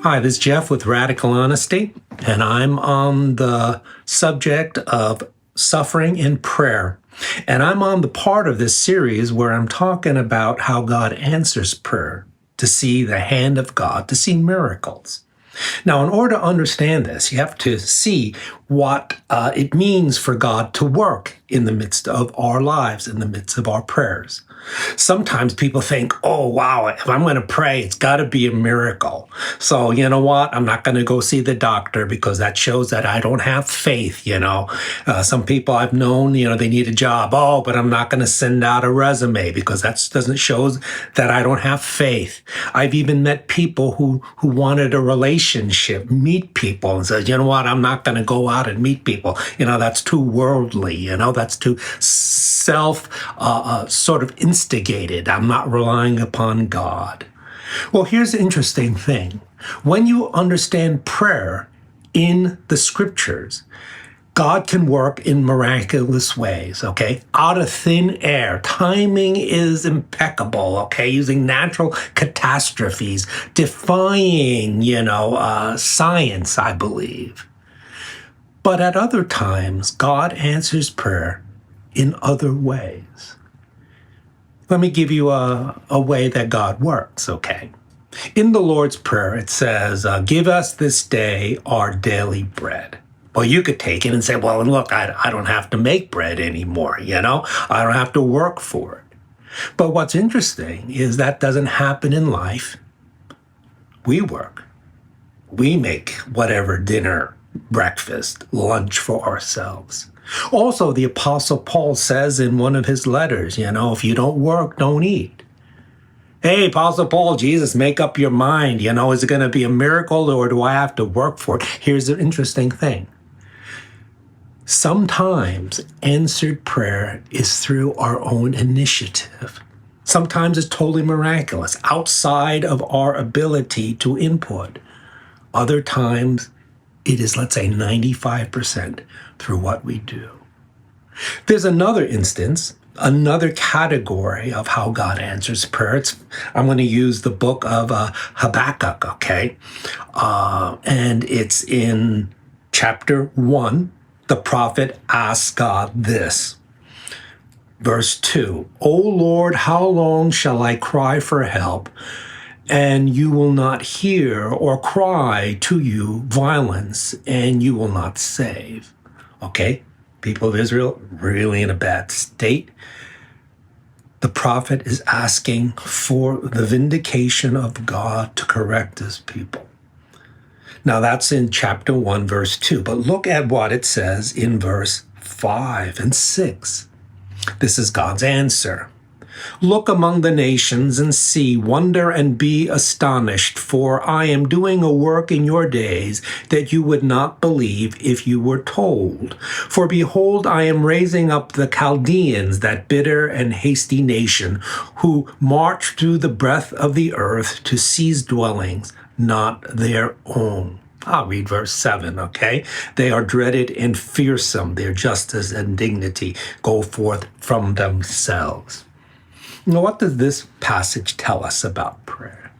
Hi, this is Jeff with Radical Honesty, and I'm on the subject of suffering in prayer. And I'm on the part of this series where I'm talking about how God answers prayer, to see the hand of God, to see miracles. Now, in order to understand this, you have to see what it means for God to work in the midst of our lives, in the midst of our prayers. Sometimes people think, oh, wow, if I'm going to pray, it's got to be a miracle. So, you know what? I'm not going to go see the doctor because that shows that I don't have faith, Some people I've known, they need a job. Oh, but I'm not going to send out a resume because that doesn't show that I don't have faith. I've even met people who wanted a relationship, meet people, and said, you know what? I'm not going to go out and meet people. That's too worldly. That's too sort of instigated. I'm not relying upon God. Well, here's the interesting thing. When you understand prayer in the scriptures, God can work in miraculous ways, okay? Out of thin air. Timing is impeccable, okay? Using natural catastrophes, defying, science, I believe. But at other times, God answers prayer in other ways. Let me give you a way that God works, okay? In the Lord's Prayer, it says, give us this day our daily bread. Well, you could take it and say, well, look, I don't have to make bread anymore, I don't have to work for it. But what's interesting is that doesn't happen in life. We work. We make whatever dinner, breakfast, lunch for ourselves. Also, the Apostle Paul says in one of his letters, if you don't work, don't eat. Hey, Apostle Paul, Jesus, make up your mind. Is it going to be a miracle or do I have to work for it? Here's the interesting thing. Sometimes answered prayer is through our own initiative. Sometimes it's totally miraculous, outside of our ability to input. Other times, it is, let's say, 95% through what we do. There's another instance, another category of how God answers prayer. I'm going to use the book of Habakkuk, okay? And it's in chapter 1. The prophet asks God this. Verse 2, O Lord, how long shall I cry for help, and you will not hear, or cry to you violence, and you will not save? Okay, people of Israel, really in a bad state. The prophet is asking for the vindication of God to correct his people. Now that's in chapter 1, verse 2, but look at what it says in verse 5 and 6. This is God's answer. Look among the nations and see, wonder and be astonished, for I am doing a work in your days that you would not believe if you were told. For behold, I am raising up the Chaldeans, that bitter and hasty nation, who march through the breadth of the earth to seize dwellings not their own. I'll read verse 7, okay? They are dreaded and fearsome. Their justice and dignity go forth from themselves. Now, what does this passage tell us about prayer?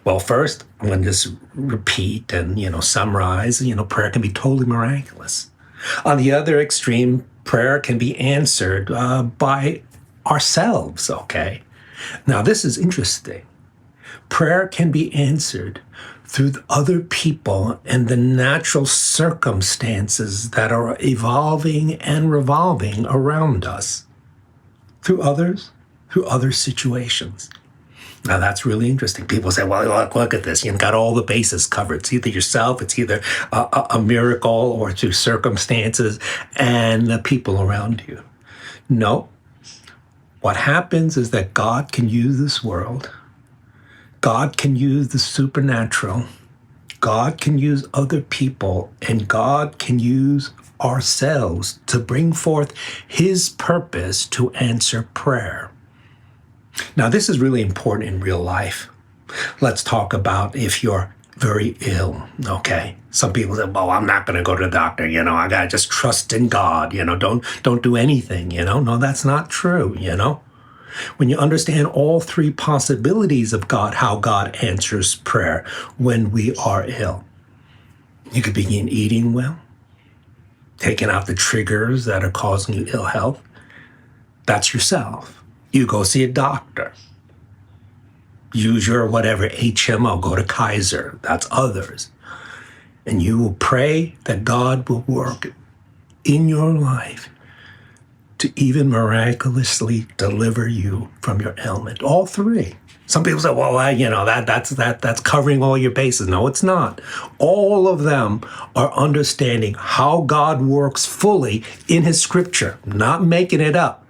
Well, first, I'm going to just repeat and, summarize. Prayer can be totally miraculous. On the other extreme, prayer can be answered by ourselves, okay? Now, this is interesting. Prayer can be answered through other people and the natural circumstances that are evolving and revolving around us. Through others, through other situations. Now that's really interesting. People say, well, look at this. You've got all the bases covered. It's either yourself, it's either a miracle, or through circumstances and the people around you. No. What happens is that God can use this world. God can use the supernatural. God can use other people, and God can use ourselves to bring forth his purpose to answer prayer. Now, this is really important in real life. Let's talk about if you're very ill, okay? Some people say, well, I'm not going to go to the doctor, I got to just trust in God, don't do anything, No, that's not true, When you understand all three possibilities of God, how God answers prayer when we are ill, you could begin eating well, taking out the triggers that are causing you ill health. That's yourself. You go see a doctor. Use your whatever HMO, go to Kaiser. That's others. And you will pray that God will work in your life to even miraculously deliver you from your ailment. All three. Some people say, well, that's covering all your bases. No, it's not. All of them are understanding how God works fully in his scripture, not making it up.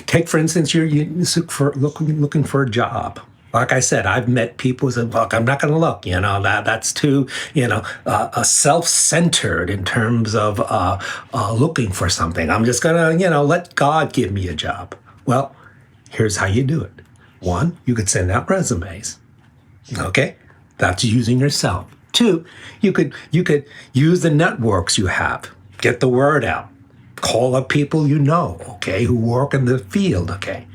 Take, for instance, you're looking for a job. Like I said, I've met people who say, look, I'm not going to look, that's too, self-centered in terms of looking for something. I'm just going to, let God give me a job. Well, here's how you do it. One, you could send out resumes. Okay? That's using yourself. Two, you could use the networks you have. Get the word out. Call up people you know, okay, who work in the field, okay.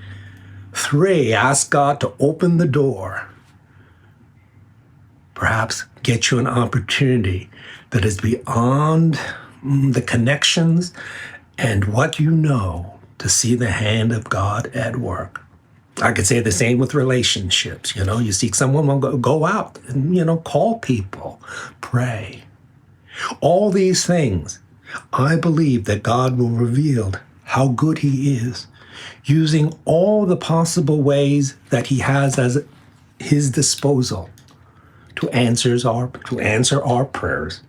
Three, ask God to open the door. Perhaps get you an opportunity that is beyond the connections and what you know to see the hand of God at work. I could say the same with relationships. You seek someone, go out and, call people, pray. All these things, I believe that God will reveal how good he is, using all the possible ways that he has as his disposal to answer our prayers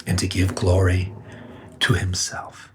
and to give glory to himself.